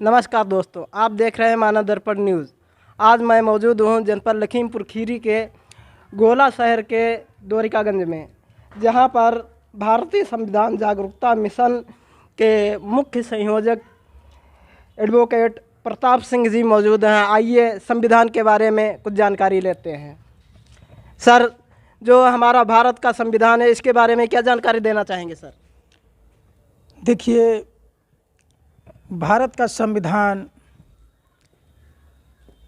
नमस्कार दोस्तों, आप देख रहे हैं मानव दर्पण न्यूज़। आज मैं मौजूद हूं जनपद लखीमपुर खीरी के गोला शहर के द्वारिकागंज में, जहां पर भारतीय संविधान जागरूकता मिशन के मुख्य संयोजक एडवोकेट प्रताप सिंह जी मौजूद हैं। आइए संविधान के बारे में कुछ जानकारी लेते हैं। सर, जो हमारा भारत का संविधान है, इसके बारे में क्या जानकारी देना चाहेंगे सर? देखिए, भारत का संविधान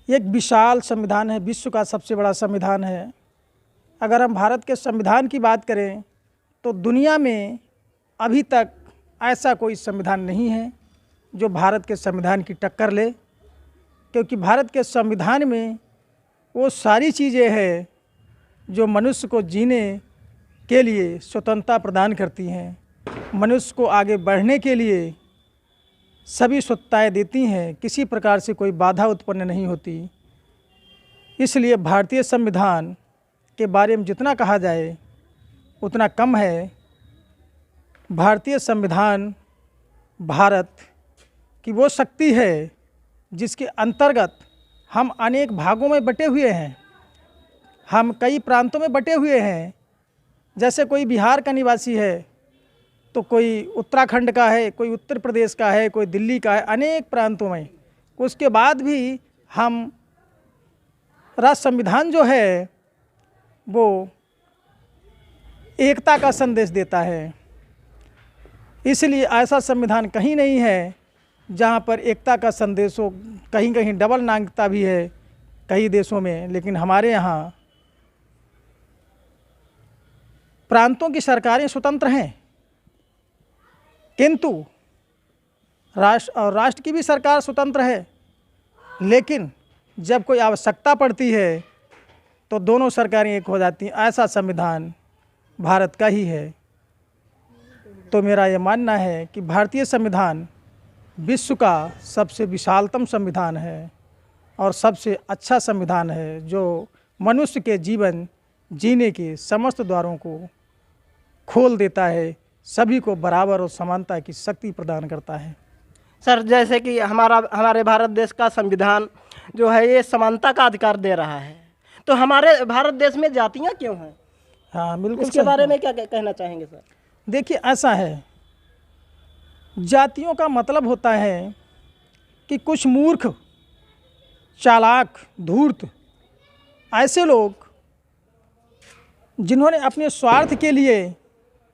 एक विशाल संविधान है, विश्व का सबसे बड़ा संविधान है। अगर हम भारत के संविधान की बात करें तो दुनिया में अभी तक ऐसा कोई संविधान नहीं है जो भारत के संविधान की टक्कर ले, क्योंकि भारत के संविधान में वो सारी चीज़ें हैं जो मनुष्य को जीने के लिए स्वतंत्रता प्रदान करती हैं, मनुष्य को आगे बढ़ने के लिए सभी स्वतंत्रताएँ देती हैं, किसी प्रकार से कोई बाधा उत्पन्न नहीं होती। इसलिए भारतीय संविधान के बारे में जितना कहा जाए उतना कम है। भारतीय संविधान भारत की वो शक्ति है जिसके अंतर्गत हम अनेक भागों में बटे हुए हैं, हम कई प्रांतों में बटे हुए हैं। जैसे कोई बिहार का निवासी है तो कोई उत्तराखंड का है, कोई उत्तर प्रदेश का है, कोई दिल्ली का है, अनेक प्रांतों में। उसके बाद भी हम राष्ट्र संविधान जो है वो एकता का संदेश देता है। इसलिए ऐसा संविधान कहीं नहीं है जहाँ पर एकता का संदेश हो। कहीं कहीं डबल नागरिकता भी है कई देशों में, लेकिन हमारे यहाँ प्रांतों की सरकारें स्वतंत्र हैं, किंतु राष्ट्र की भी सरकार स्वतंत्र है। लेकिन जब कोई आवश्यकता पड़ती है तो दोनों सरकारें एक हो जाती हैं। ऐसा संविधान भारत का ही है। तो मेरा ये मानना है कि भारतीय संविधान विश्व का सबसे विशालतम संविधान है और सबसे अच्छा संविधान है, जो मनुष्य के जीवन जीने के समस्त द्वारों को खोल देता है, सभी को बराबर और समानता की शक्ति प्रदान करता है। सर, जैसे कि हमारे भारत देश का संविधान जो है ये समानता का अधिकार दे रहा है, तो हमारे भारत देश में जातियां क्यों हैं? हाँ, बिल्कुल। इसके बारे में क्या कहना चाहेंगे सर? देखिए, ऐसा है, जातियों का मतलब होता है कि कुछ मूर्ख, चालाक, धूर्त ऐसे लोग जिन्होंने अपने स्वार्थ के लिए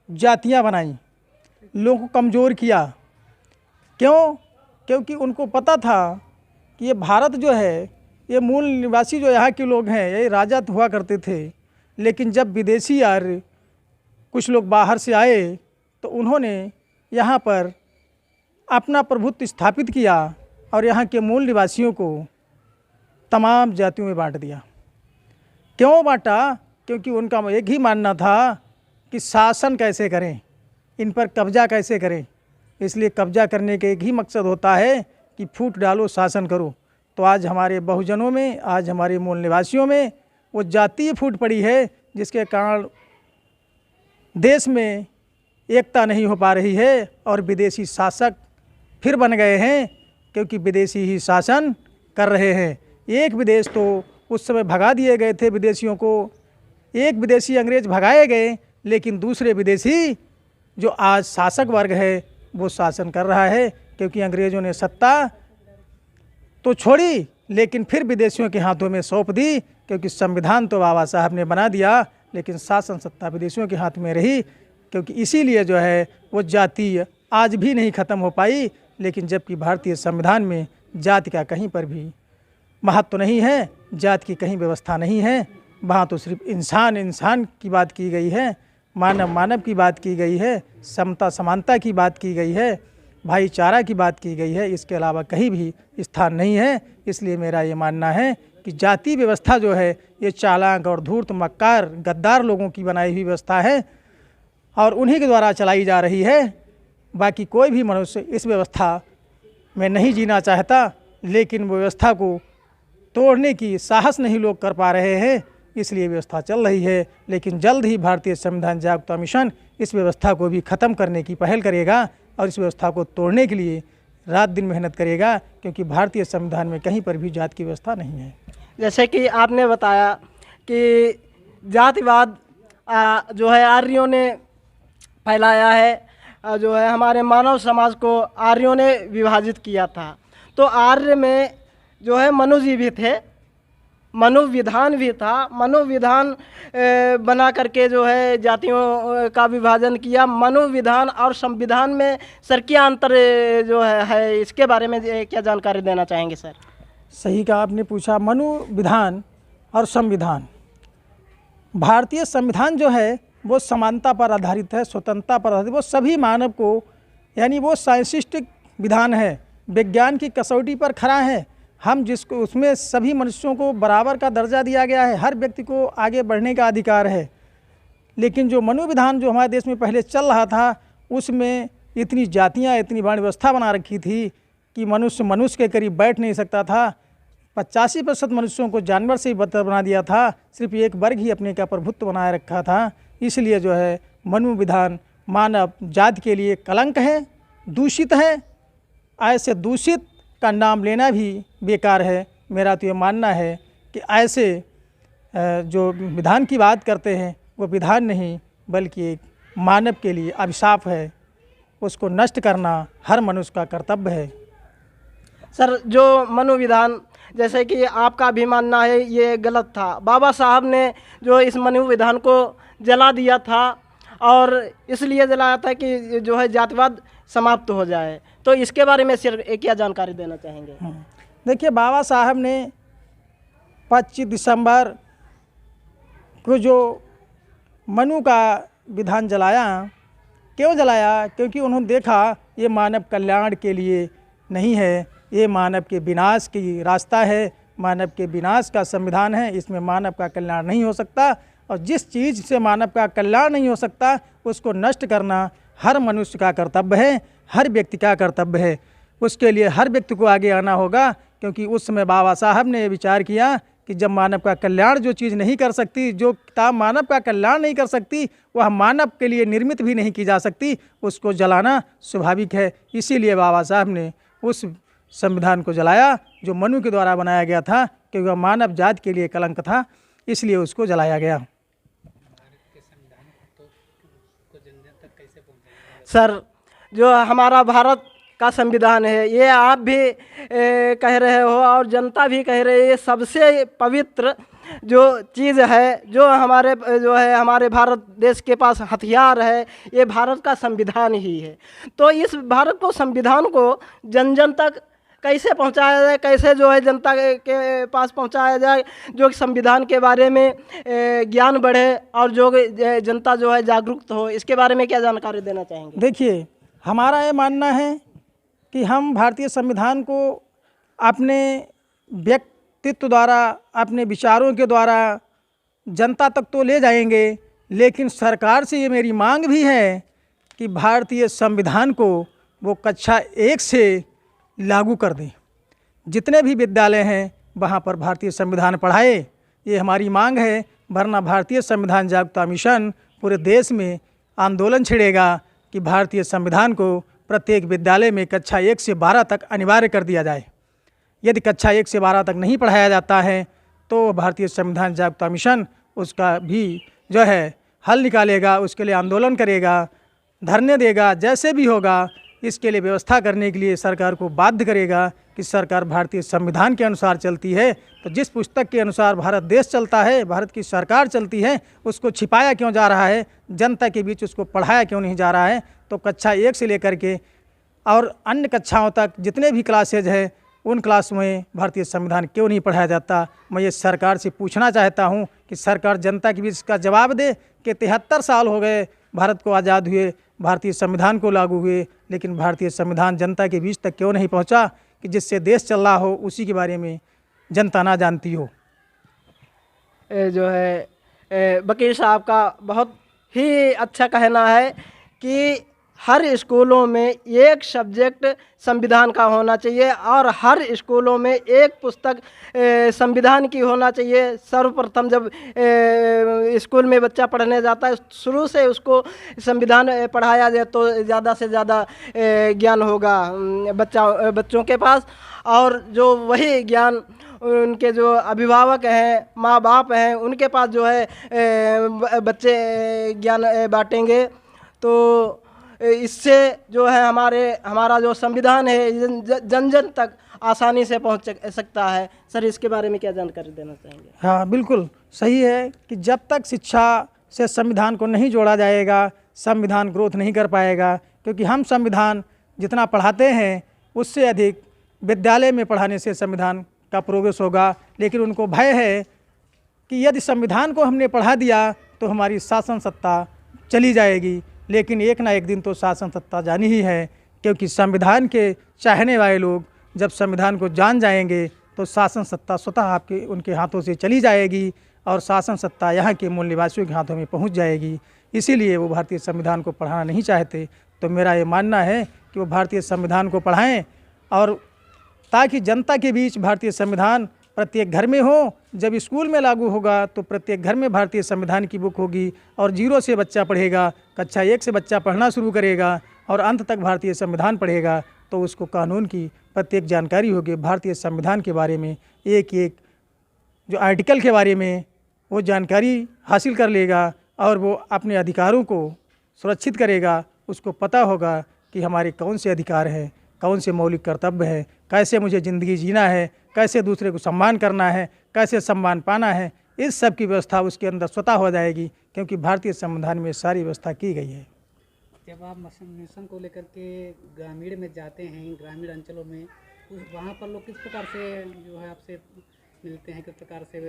जातियां बनाई, लोगों को कमज़ोर किया। क्यों? क्योंकि उनको पता था कि ये भारत जो है, ये मूल निवासी जो यहाँ के लोग हैं, ये राजा हुआ करते थे। लेकिन जब विदेशी यार कुछ लोग बाहर से आए तो उन्होंने यहाँ पर अपना प्रभुत्व स्थापित किया और यहाँ के मूल निवासियों को तमाम जातियों में बांट दिया। क्यों बांटा? क्योंकि उनका एक ही मानना था कि शासन कैसे करें, इन पर कब्जा कैसे करें। इसलिए कब्जा करने का एक ही मकसद होता है कि फूट डालो, शासन करो। तो आज हमारे बहुजनों में, आज हमारे मूल निवासियों में वो जातीय फूट पड़ी है, जिसके कारण देश में एकता नहीं हो पा रही है और विदेशी शासक फिर बन गए हैं, क्योंकि विदेशी ही शासन कर रहे हैं। एक विदेश तो उस समय भगा दिए गए थे विदेशियों को, एक विदेशी अंग्रेज भगाए गए, लेकिन दूसरे विदेशी जो आज शासक वर्ग है वो शासन कर रहा है। क्योंकि अंग्रेज़ों ने सत्ता तो छोड़ी, लेकिन फिर विदेशियों के हाथों में सौंप दी, क्योंकि संविधान तो बाबा साहब ने बना दिया, लेकिन शासन सत्ता विदेशियों के हाथ में रही। क्योंकि इसीलिए जो है वो जाति आज भी नहीं ख़त्म हो पाई। लेकिन जबकि भारतीय संविधान में जाति का कहीं पर भी महत्व नहीं है, जाति की कहीं व्यवस्था नहीं है। वहाँ तो सिर्फ इंसान की बात की गई है, मानव की बात की गई है, समता समानता की बात की गई है, भाईचारा की बात की गई है। इसके अलावा कहीं भी स्थान नहीं है। इसलिए मेरा ये मानना है कि जाति व्यवस्था जो है ये चालाक और धूर्त, मक्कार, गद्दार लोगों की बनाई हुई व्यवस्था है और उन्हीं के द्वारा चलाई जा रही है। बाकी कोई भी मनुष्य इस व्यवस्था में नहीं जीना चाहता, लेकिन वो व्यवस्था को तोड़ने की साहस नहीं लोग कर पा रहे हैं, इसलिए व्यवस्था चल रही है। लेकिन जल्द ही भारतीय संविधान जागरूकता मिशन इस व्यवस्था को भी ख़त्म करने की पहल करेगा और इस व्यवस्था को तोड़ने के लिए रात दिन मेहनत करेगा, क्योंकि भारतीय संविधान में कहीं पर भी जात की व्यवस्था नहीं है। जैसे कि आपने बताया कि जातिवाद जो है आर्यों ने फैलाया है, जो है हमारे मानव समाज को आर्यों ने विभाजित किया था। तो आर्य में जो है मनुजी भी थे, मनोविधान भी था, मनोविधान बना करके जो है जातियों का विभाजन किया। मनोविधान और संविधान में सर क्या अंतर जो है इसके बारे में क्या जानकारी देना चाहेंगे सर? सही कहा आपने पूछा। मनोविधान और संविधान, भारतीय संविधान जो है वो समानता पर आधारित है, स्वतंत्रता पर आधारित, वो सभी मानव को, यानी वो साइंटिस्टिक विधान है, विज्ञान की कसौटी पर खड़ा है। हम जिसको उसमें सभी मनुष्यों को बराबर का दर्जा दिया गया है, हर व्यक्ति को आगे बढ़ने का अधिकार है। लेकिन जो मनोविधान जो हमारे देश में पहले चल रहा था, उसमें इतनी जातियाँ, इतनी वर्ण व्यवस्था बना रखी थी कि मनुष्य मनुष्य के करीब बैठ नहीं सकता था। 85% मनुष्यों को जानवर से ही बदतर बना दिया था, सिर्फ एक वर्ग ही अपने का प्रभुत्व बनाए रखा था। इसलिए जो है मनोविधान मानव जाति के लिए कलंक है, दूषित है। ऐसे दूषित का नाम लेना भी बेकार है। मेरा तो ये मानना है कि ऐसे जो विधान की बात करते हैं वो विधान नहीं बल्कि एक मानव के लिए अभिशाप है, उसको नष्ट करना हर मनुष्य का कर्तव्य है। सर जो मनोविधान, जैसे कि आपका भी मानना है ये गलत था, बाबा साहब ने जो इस मनोविधान को जला दिया था और इसलिए जलाया था कि जो है जातिवाद समाप्त हो जाए, तो इसके बारे में सिर्फ एक क्या जानकारी देना चाहेंगे? देखिए, बाबा साहब ने 25 दिसंबर को जो मनु का विधान जलाया, क्यों जलाया? क्योंकि उन्होंने देखा ये मानव कल्याण के लिए नहीं है, ये मानव के विनाश की रास्ता है, मानव के विनाश का संविधान है, इसमें मानव का कल्याण नहीं हो सकता। और जिस चीज़ से मानव का कल्याण नहीं हो सकता उसको नष्ट करना हर मनुष्य का कर्तव्य है, हर व्यक्ति का कर्तव्य है। उसके लिए हर व्यक्ति को आगे आना होगा, क्योंकि उस समय बाबा साहब ने विचार किया कि जब मानव का कल्याण जो चीज़ नहीं कर सकती, जो किताब मानव का कल्याण नहीं कर सकती, वह मानव के लिए निर्मित भी नहीं की जा सकती, उसको जलाना स्वाभाविक है। इसीलिए बाबा साहब ने उस संविधान को जलाया जो मनु के द्वारा बनाया गया था, क्योंकि वह मानव जाति के लिए कलंक था, इसलिए उसको जलाया गया। सर जो हमारा भारत का संविधान है, ये आप भी कह रहे हो और जनता भी कह रही है, ये सबसे पवित्र जो चीज़ है, जो हमारे भारत देश के पास हथियार है, ये भारत का संविधान ही है। तो इस भारत को, संविधान को जन जन तक कैसे पहुंचाया जाए, कैसे जो है जनता के पास पहुंचाया जाए, जो संविधान के बारे में ज्ञान बढ़े और जो जनता जो है जागरूक हो, इसके बारे में क्या जानकारी देना चाहेंगे? देखिए, हमारा ये मानना है कि हम भारतीय संविधान को अपने व्यक्तित्व द्वारा, अपने विचारों के द्वारा जनता तक तो ले जाएंगे, लेकिन सरकार से ये मेरी मांग भी है कि भारतीय संविधान को वो कक्षा 1 से लागू कर दें। जितने भी विद्यालय हैं वहाँ पर भारतीय संविधान पढ़ाए, ये हमारी मांग है। वरना भारतीय संविधान जागरूकता मिशन पूरे देश में आंदोलन छेड़ेगा कि भारतीय संविधान को प्रत्येक विद्यालय में कक्षा 1 से 12 तक अनिवार्य कर दिया जाए। यदि कक्षा 1 से 12 तक नहीं पढ़ाया जाता है तो भारतीय संविधान जागरूकता मिशन उसका भी जो है हल निकालेगा, उसके लिए आंदोलन करेगा, धरने देगा, जैसे भी होगा इसके लिए व्यवस्था करने के लिए सरकार को बाध्य करेगा कि सरकार भारतीय संविधान के अनुसार चलती है। तो जिस पुस्तक के अनुसार भारत देश चलता है, भारत की सरकार चलती है, उसको छिपाया क्यों जा रहा है, जनता के बीच उसको पढ़ाया क्यों नहीं जा रहा है? तो कक्षा 1 से लेकर के और अन्य कक्षाओं तक जितने भी क्लासेज हैं उन क्लास में भारतीय संविधान क्यों नहीं पढ़ाया जाता? मैं ये सरकार से पूछना चाहता हूँ कि सरकार जनता के बीच इसका जवाब दे कि 73 साल हो गए भारत को आज़ाद हुए, भारतीय संविधान को लागू हुए, लेकिन भारतीय संविधान जनता के बीच तक क्यों नहीं पहुंचा कि जिससे देश चल रहा हो उसी के बारे में जनता ना जानती हो। जो है वकील साहब का बहुत ही अच्छा कहना है कि हर स्कूलों में एक सब्जेक्ट संविधान का होना चाहिए और हर स्कूलों में एक पुस्तक संविधान की होना चाहिए। सर्वप्रथम जब स्कूल में बच्चा पढ़ने जाता है शुरू से उसको संविधान पढ़ाया जाए तो ज़्यादा से ज़्यादा ज्ञान होगा बच्चों के पास। और जो वही ज्ञान उनके जो अभिभावक हैं, माँ बाप हैं, उनके पास जो है बच्चे ज्ञान बांटेंगे तो इससे जो है हमारा जो संविधान है जन जन तक आसानी से पहुंच सकता है। सर, इसके बारे में क्या जानकारी देना चाहेंगे? हाँ, बिल्कुल सही है कि जब तक शिक्षा से संविधान को नहीं जोड़ा जाएगा, संविधान ग्रोथ नहीं कर पाएगा। क्योंकि हम संविधान जितना पढ़ाते हैं उससे अधिक विद्यालय में पढ़ाने से संविधान का प्रोग्रेस होगा। लेकिन उनको भय है कि यदि संविधान को हमने पढ़ा दिया तो हमारी शासन सत्ता चली जाएगी। लेकिन एक ना एक दिन तो शासन सत्ता जानी ही है, क्योंकि संविधान के चाहने वाले लोग जब संविधान को जान जाएंगे तो शासन सत्ता स्वतः उनके हाथों से चली जाएगी और शासन सत्ता यहाँ के मूल निवासियों के हाथों में पहुँच जाएगी। इसीलिए वो भारतीय संविधान को पढ़ाना नहीं चाहते। तो मेरा ये मानना है कि वो भारतीय संविधान को पढ़ाएं और ताकि जनता के बीच भारतीय संविधान प्रत्येक घर में हो। जब स्कूल में लागू होगा तो प्रत्येक घर में भारतीय संविधान की बुक होगी और 0 से बच्चा पढ़ेगा, कक्षा 1 से बच्चा पढ़ना शुरू करेगा और अंत तक भारतीय संविधान पढ़ेगा तो उसको कानून की प्रत्येक जानकारी होगी। भारतीय संविधान के बारे में एक एक जो आर्टिकल के बारे में वो जानकारी हासिल कर लेगा और वो अपने अधिकारों को सुरक्षित करेगा। उसको पता होगा कि हमारे कौन से अधिकार हैं, कौन से मौलिक कर्तव्य हैं, कैसे मुझे ज़िंदगी जीना है, कैसे दूसरे को सम्मान करना है, कैसे सम्मान पाना है। इस सब की व्यवस्था उसके अंदर स्वतः हो जाएगी, क्योंकि भारतीय संविधान में सारी व्यवस्था की गई है। जब आप मिशन को लेकर के ग्रामीण में जाते हैं, ग्रामीण अंचलों में, वहाँ पर लोग किस प्रकार से जो है आपसे मिलते हैं, किस प्रकार से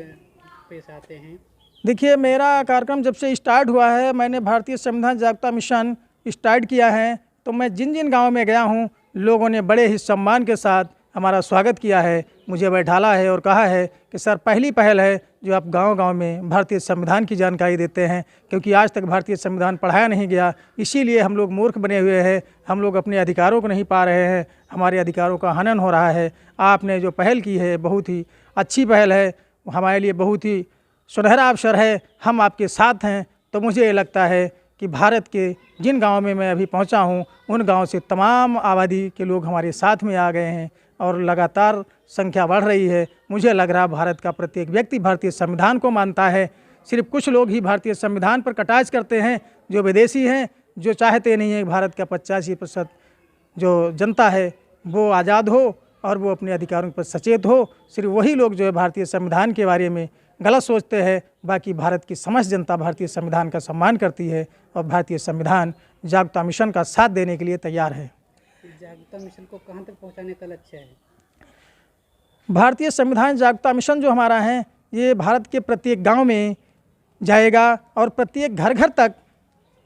पेश आते हैं? देखिए, मेरा कार्यक्रम जब से स्टार्ट हुआ है, मैंने भारतीय संविधान जागरूकता मिशन स्टार्ट किया है, तो मैं जिन जिन गाँव में गया हूँ लोगों ने बड़े ही सम्मान के साथ हमारा स्वागत किया है, मुझे बैठाला है और कहा है कि सर पहली पहल है जो आप गांव-गांव में भारतीय संविधान की जानकारी देते हैं, क्योंकि आज तक भारतीय संविधान पढ़ाया नहीं गया। इसीलिए हम लोग मूर्ख बने हुए हैं, हम लोग अपने अधिकारों को नहीं पा रहे हैं, हमारे अधिकारों का हनन हो रहा है। आपने जो पहल की है बहुत ही अच्छी पहल है, हमारे लिए बहुत ही सुनहरा अवसर है, हम आपके साथ हैं। तो मुझे लगता है कि भारत के जिन गाँव में मैं अभी पहुँचा हूँ उन गाँव से तमाम आबादी के लोग हमारे साथ में आ गए हैं और लगातार संख्या बढ़ रही है। मुझे लग रहा भारत का प्रत्येक व्यक्ति भारतीय संविधान को मानता है। सिर्फ कुछ लोग ही भारतीय संविधान पर कटाक्ष करते हैं, जो विदेशी हैं, जो चाहते नहीं हैं भारत का 85% जो जनता है वो आज़ाद हो और वो अपने अधिकारों पर सचेत हो। सिर्फ वही लोग जो है भारतीय संविधान के बारे में गलत सोचते हैं। बाकी भारत की समस्त जनता भारतीय संविधान का सम्मान करती है और भारतीय संविधान जागरूकता मिशन का साथ देने के लिए तैयार है। जागरूकता मिशन को कहाँ तक पहुँचाने का लक्ष्य है? भारतीय संविधान जागरूकता मिशन जो हमारा है ये भारत के प्रत्येक गांव में जाएगा और प्रत्येक घर घर तक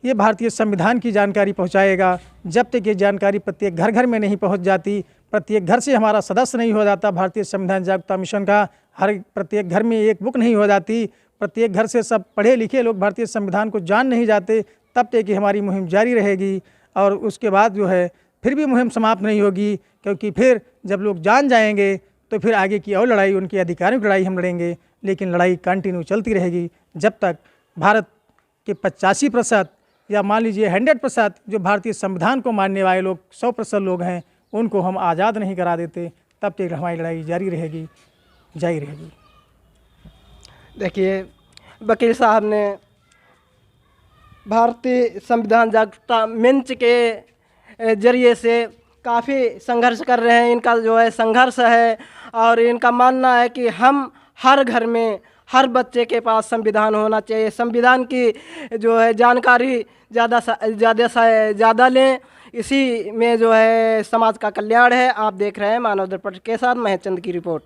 ये भारतीय संविधान की जानकारी पहुंचाएगा। जब तक ये जानकारी प्रत्येक घर घर में नहीं पहुंच जाती, प्रत्येक घर से हमारा सदस्य नहीं हो जाता भारतीय संविधान जागरूकता मिशन का, हर प्रत्येक घर में एक बुक नहीं हो जाती, प्रत्येक घर से सब पढ़े लिखे लोग भारतीय संविधान को जान नहीं जाते, तब तक कि हमारी मुहिम जारी रहेगी। और उसके बाद जो है फिर भी मुहिम समाप्त नहीं होगी, क्योंकि फिर जब लोग जान जाएंगे तो फिर आगे की और लड़ाई, उनके अधिकारों की लड़ाई हम लड़ेंगे। लेकिन लड़ाई कंटिन्यू चलती रहेगी जब तक भारत के 85% या मान लीजिए 100% जो भारतीय संविधान को मानने वाले लोग 100% लोग हैं उनको हम आज़ाद नहीं करा देते, तब तक हमारी लड़ाई जारी रहेगी। देखिए, वकील साहब ने भारतीय संविधान जागरूकता मंच के जरिए से काफ़ी संघर्ष कर रहे हैं। इनका जो है संघर्ष है और इनका मानना है कि हम हर घर में हर बच्चे के पास संविधान होना चाहिए। संविधान की जो है जानकारी ज़्यादा से ज़्यादा लें, इसी में जो है समाज का कल्याण है। आप देख रहे हैं मानव दर्पण के साथ महेश चंद की रिपोर्ट।